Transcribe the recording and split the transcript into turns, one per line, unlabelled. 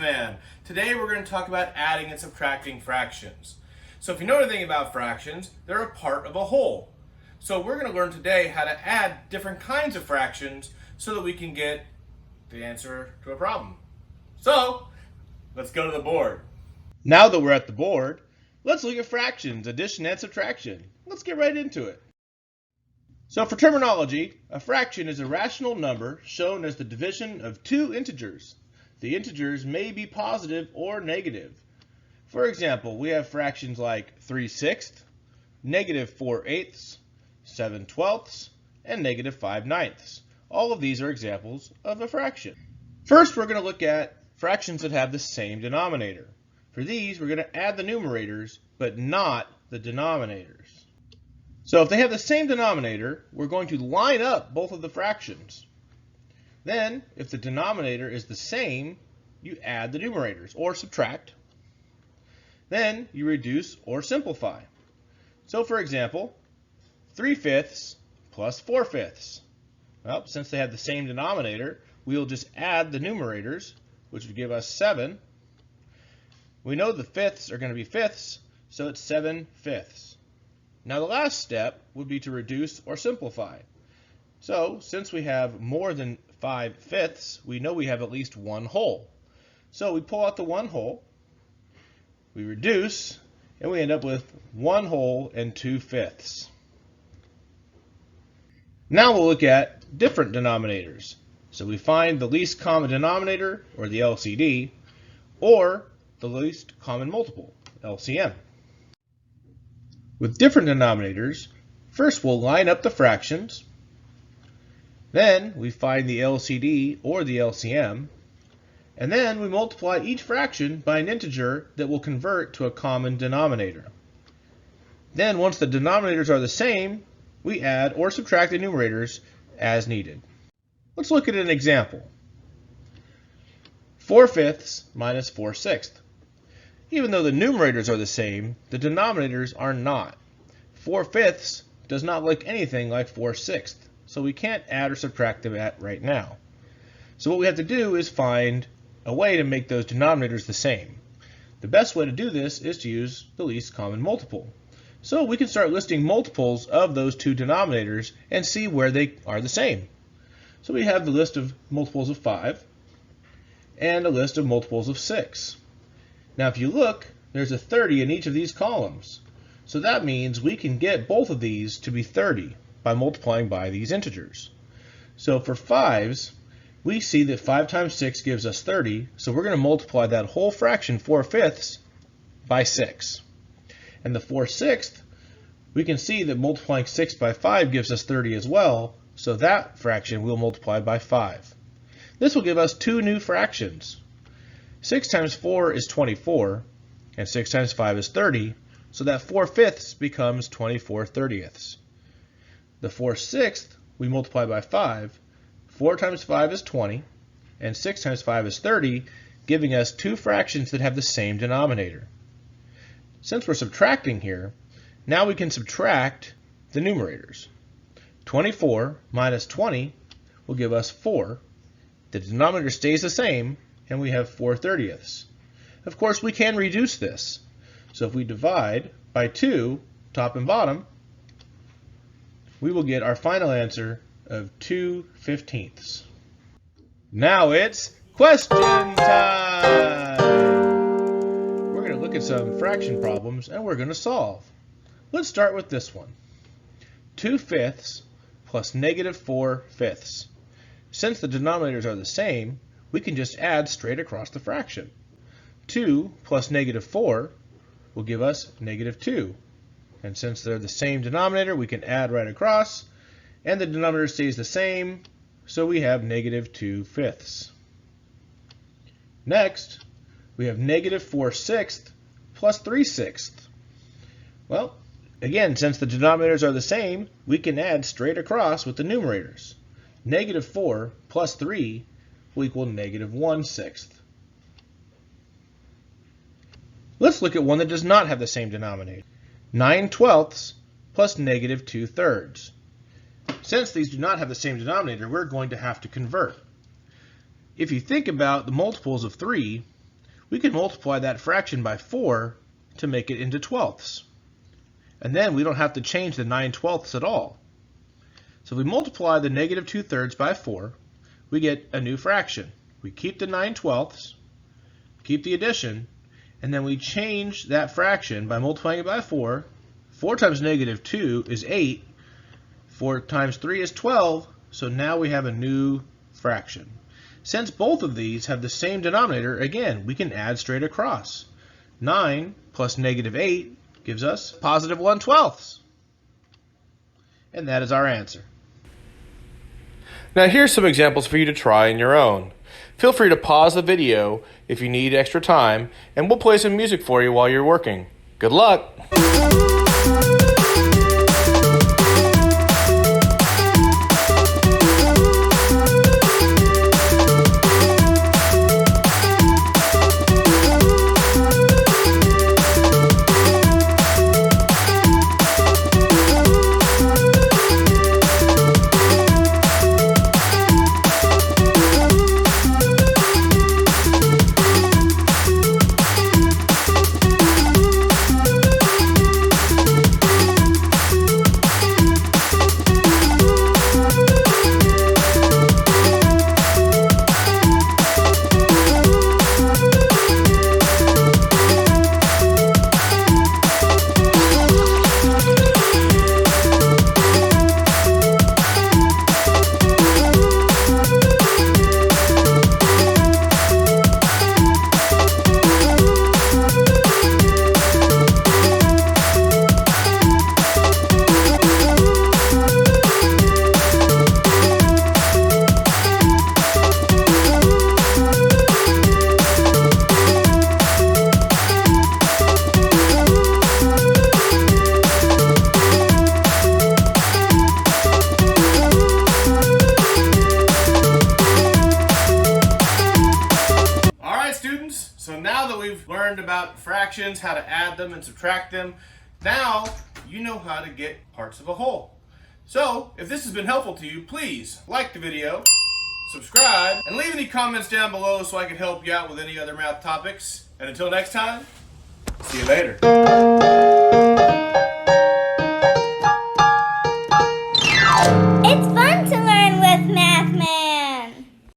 Man. Today we're going to talk about adding and subtracting fractions. So if you know anything about fractions, they're a part of a whole. So we're going to learn today how to add different kinds of fractions so that we can get the answer to a problem. So let's go to the board. Now that we're at the board, let's look at fractions, addition and subtraction. Let's get right into it. So for terminology, a fraction is a rational number shown as the division of two integers. The integers may be positive or negative. For example, we have fractions like 3/6, -4/8, 7/12, and -5/9. All of these are examples of a fraction. First, we're going to look at fractions that have the same denominator. For these, we're going to add the numerators, but not the denominators. So if they have the same denominator, we're going to line up both of the fractions. Then, if the denominator is the same, you add the numerators, or subtract. Then, you reduce or simplify. So for example, 3/5 plus 4/5. Well, since they have the same denominator, we'll just add the numerators, which would give us 7. We know the fifths are going to be fifths, so it's 7/5. Now the last step would be to reduce or simplify. So since we have more than 5/5, we know we have at least one whole. So we pull out the one whole, we reduce, and we end up with 1 whole and 2/5. Now we'll look at different denominators. So we find the least common denominator, or the LCD, or the least common multiple, LCM. With different denominators, first we'll line up the fractions, then we find the LCD or the LCM, and then we multiply each fraction by an integer that will convert to a common denominator. Then once the denominators are the same, we add or subtract the numerators as needed. Let's look at an example. 4/5 minus 4/6. Even though the numerators are the same, the denominators are not. 4/5 does not look anything like 4/6, so we can't add or subtract them right now. So what we have to do is find a way to make those denominators the same. The best way to do this is to use the least common multiple. So we can start listing multiples of those two denominators and see where they are the same. So we have the list of multiples of 5 and a list of multiples of 6. Now if you look, there's a 30 in each of these columns. So that means we can get both of these to be 30 by multiplying by these integers. So for 5s, we see that 5 times 6 gives us 30, so we're going to multiply that whole fraction, 4/5, by 6. And the 4/6, we can see that multiplying 6 by 5 gives us 30 as well, so that fraction we'll multiply by 5. This will give us two new fractions. 6 times 4 is 24, and 6 times 5 is 30, so that 4/5 becomes 24/30. The 4/6 we multiply by 5. 4 times 5 is 20, and 6 times 5 is 30, giving us two fractions that have the same denominator. Since we're subtracting here, now we can subtract the numerators. 24 minus 20 will give us 4. The denominator stays the same, and we have 4/30. Of course, we can reduce this. So if we divide by 2, top and bottom, we will get our final answer of 2/15. Now it's question time! We're going to look at some fraction problems, and we're going to solve. Let's start with this one. 2/5 plus -4/5. Since the denominators are the same, we can just add straight across the fraction. 2 plus -4 will give us -2. And since they're the same denominator, we can add right across, and the denominator stays the same, so we have -2/5. Next, we have -4/6 plus 3/6. Well, again, since the denominators are the same, we can add straight across with the numerators. -4 plus 3 will equal -1/6. Let's look at one that does not have the same denominator. 9/12 plus -2/3. Since these do not have the same denominator, we're going to have to convert. If you think about the multiples of 3, we can multiply that fraction by 4 to make it into twelfths. And then we don't have to change the 9/12 at all. So if we multiply the negative 2/3 by 4, we get a new fraction. We keep the 9/12, keep the addition, and then we change that fraction by multiplying it by 4. 4 times negative 2 is 8. 4 times 3 is 12. So now we have a new fraction. Since both of these have the same denominator, again, we can add straight across. 9 plus negative 8 gives us positive 1/12. And that is our answer.
Now here's some examples for you to try on your own. Feel free to pause the video if you need extra time, and we'll play some music for you while you're working. Good luck! So now that we've learned about fractions, how to add them and subtract them, now you know how to get parts of a whole. So if this has been helpful to you, please like the video, subscribe, and leave any comments down below so I can help you out with any other math topics. And until next time, see you later.